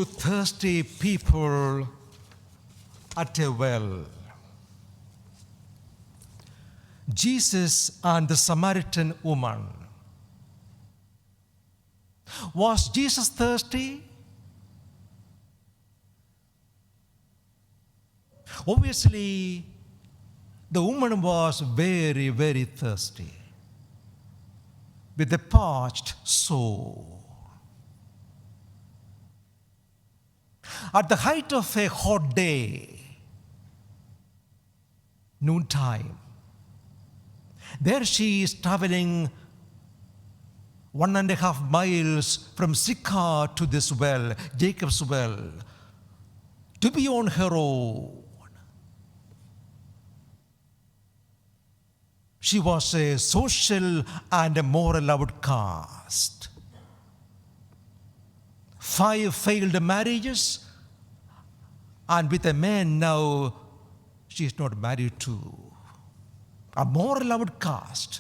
two thirsty people at a well. Jesus and the Samaritan woman. Was Jesus thirsty? Obviously, the woman was very, very thirsty with a parched soul. At the height of a hot day, noontime, there she is traveling 1.5 miles from Sychar to this well, Jacob's well, to be on her own. She was a social and a moral outcast. 5 failed marriages, and with a man now she is not married to. A moral outcast.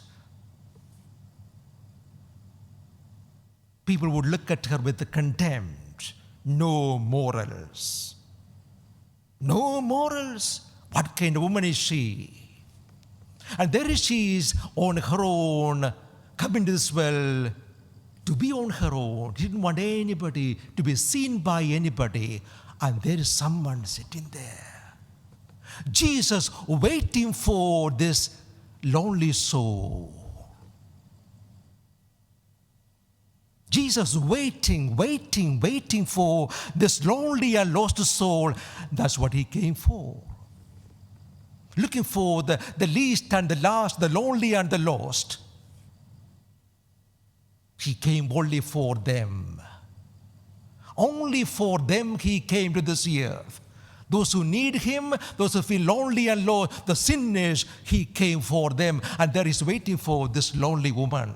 People would look at her with contempt. No morals. No morals. What kind of woman is she? And there she is on her own, coming to this well to be on her own. She didn't want anybody to be seen by anybody. And there is someone sitting there. Jesus waiting for this lonely soul. Jesus waiting for this lonely and lost soul. That's what he came for. Looking for the least and the last, the lonely and the lost. He came only for them. Only for them he came to this earth. Those who need him, those who feel lonely and low, the sinners, he came for them. And there is waiting for this lonely woman.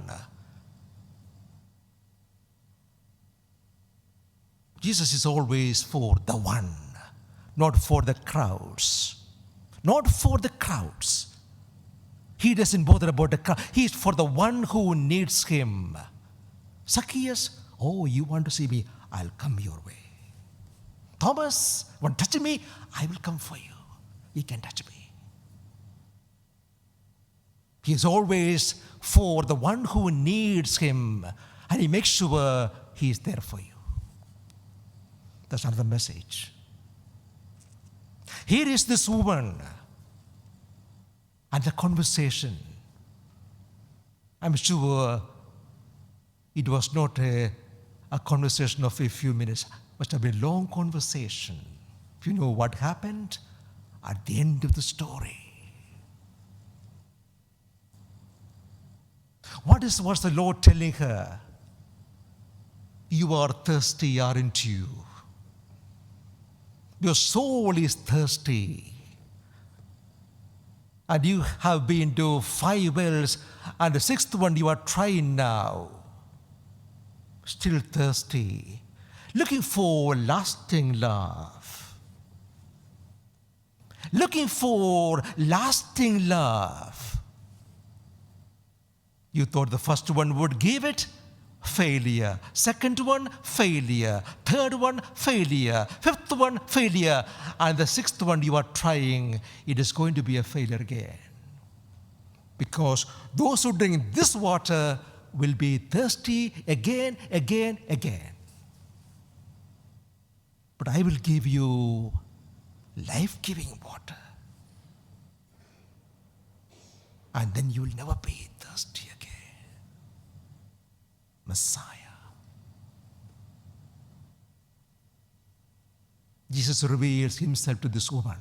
Jesus is always for the one, not for the crowds. Not for the crowds. He doesn't bother about the crowd. He is for the one who needs him. Zacchaeus, oh, you want to see me? I'll come your way. Thomas, want to touch me? I will come for you. You can touch me. He is always for the one who needs him. And he makes sure he is there for you. That's another message. Here is this woman and the conversation. I'm sure it was not a conversation of a few minutes. It must have been a long conversation. If you know what happened at the end of the story. What was the Lord telling her? You are thirsty, aren't you? Your soul is thirsty. And you have been to 5 wells, and the 6th one you are trying now. Still thirsty. Looking for lasting love. Looking for lasting love. You thought the first one would give it? Failure. Second one, failure. Third one, failure. 5th one, failure. And the 6th one you are trying, it is going to be a failure again. Because those who drink this water will be thirsty again. But I will give you life-giving water. And then you will never be thirsty again. Messiah. Jesus reveals himself to this woman.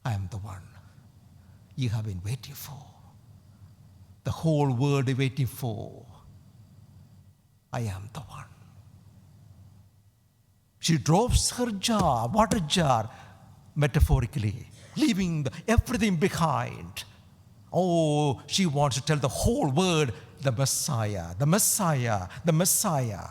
I am the one you have been waiting for. The whole world is waiting for. I am the one. She drops her jar, water jar, metaphorically, leaving everything behind. Oh, she wants to tell the whole world, the Messiah, the Messiah, the Messiah.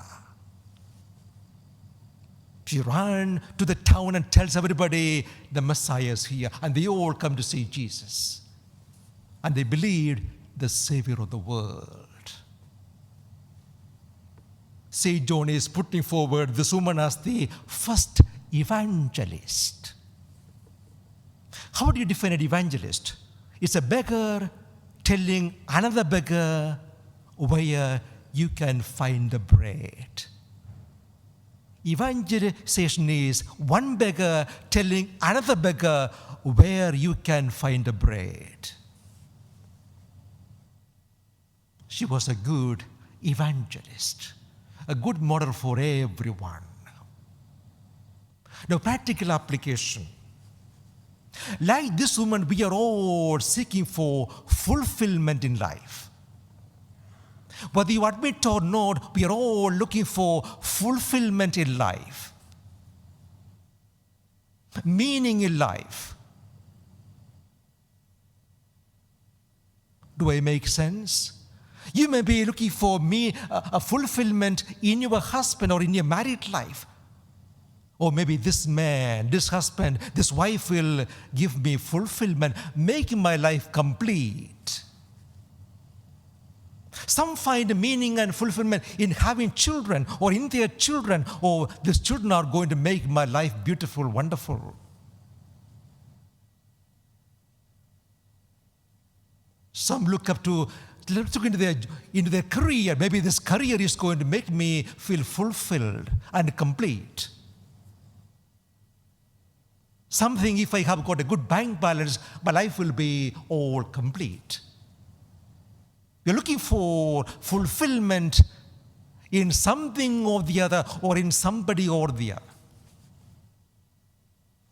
She ran to the town and tells everybody, the Messiah is here. And they all come to see Jesus. And they believed the Savior of the world. St. John is putting forward this woman as the first evangelist. How do you define an evangelist? It's a beggar telling another beggar where you can find the bread. Evangelization is one beggar telling another beggar where you can find the bread. She was a good evangelist, a good model for everyone. Now, practical application. Like this woman, we are all seeking for fulfillment in life. Whether you admit or not, we are all looking for fulfillment in life, meaning in life. Do I make sense? You may be looking for a fulfillment in your husband or in your married life. Or maybe this man, this husband, this wife will give me fulfillment, making my life complete. Some find meaning and fulfillment in having children or in their children. Oh, these children are going to make my life beautiful, wonderful. Some look into their career. Maybe this career is going to make me feel fulfilled and complete. Something, if I have got a good bank balance, my life will be all complete. You're looking for fulfillment in something or the other, or in somebody or the other.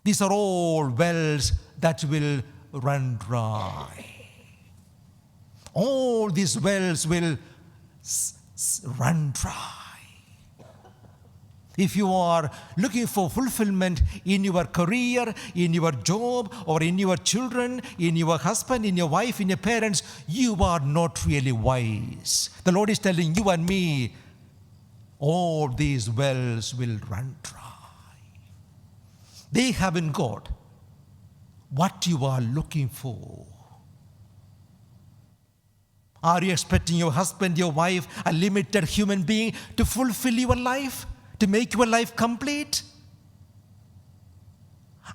These are all wells that will run dry. All these wells will run dry. If you are looking for fulfillment in your career, in your job, or in your children, in your husband, in your wife, in your parents, you are not really wise. The Lord is telling you and me, all these wells will run dry. They haven't got what you are looking for. Are you expecting your husband, your wife, a limited human being to fulfill your life? To make your life complete?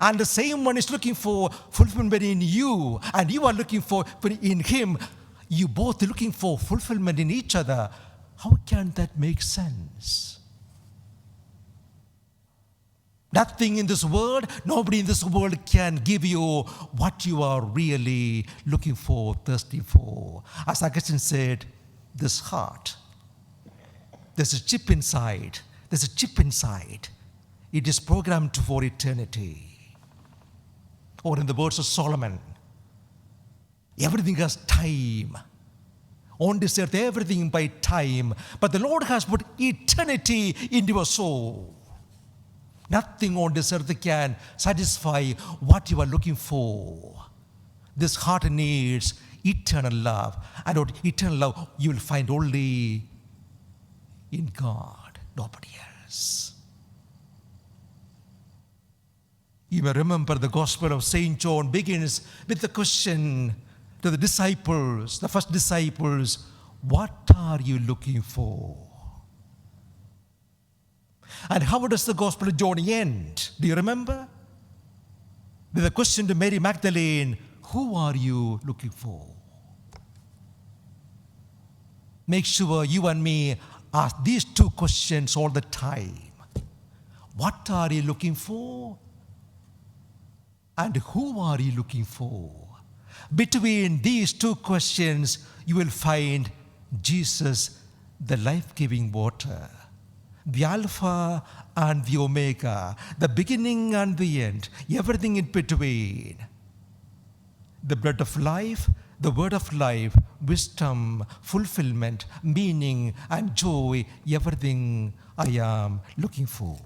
And the same one is looking for fulfillment in you, and you are looking for in him. You both are looking for fulfillment in each other. How can that make sense? Nothing in this world, nobody in this world can give you what you are really looking for, thirsty for. As Augustine said, this heart, there's a chip inside. There's a chip inside. It is programmed for eternity. Or in the words of Solomon, everything has time. On this earth, everything by time. But the Lord has put eternity into your soul. Nothing on this earth can satisfy what you are looking for. This heart needs eternal love. And what eternal love you will find only in God, nobody else. You may remember the Gospel of St. John begins with the question to the disciples, the first disciples, what are you looking for? And how does the Gospel of John end? Do you remember? With a question to Mary Magdalene, who are you looking for? Make sure you and me ask these two questions all the time. What are you looking for? And who are you looking for? Between these two questions, you will find Jesus, the life-giving water, the Alpha and the Omega, the beginning and the end, everything in between. The bread of life, the word of life, wisdom, fulfillment, meaning, and joy, everything I am looking for.